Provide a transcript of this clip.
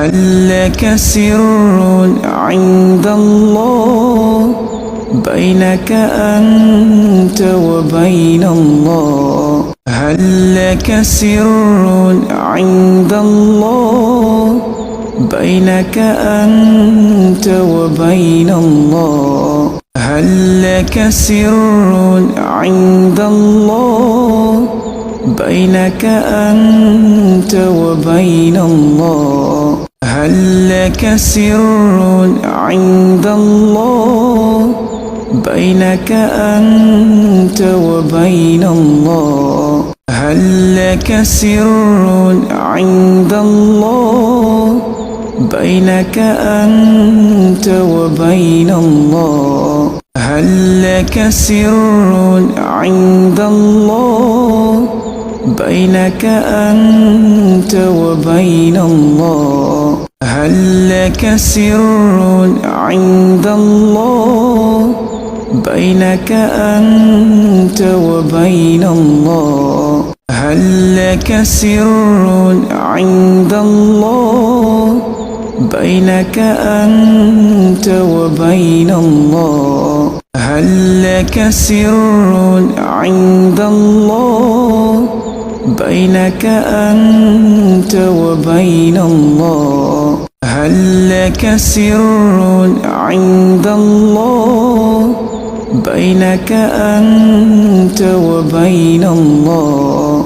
هل لك سر عند الله بينك أنت وبين الله؟ هل لك سر عند الله بينك أنت وبين الله؟ هل لك سر عند الله بينك أنت وبين الله؟ هل لك سر عند الله بينك أنت وبين الله؟ هل لك سر عند الله بينك أنت وبين الله؟ هل لك سر عند الله بينك أنت وبين الله؟ هل لك سر عند الله بينك أنت وبين الله؟ هل لك سر عند الله بينك أنت وبين الله؟ هل لك سر عند الله بينك أنت وبين الله؟ هل لك سر عند الله بينك أنت وبين الله؟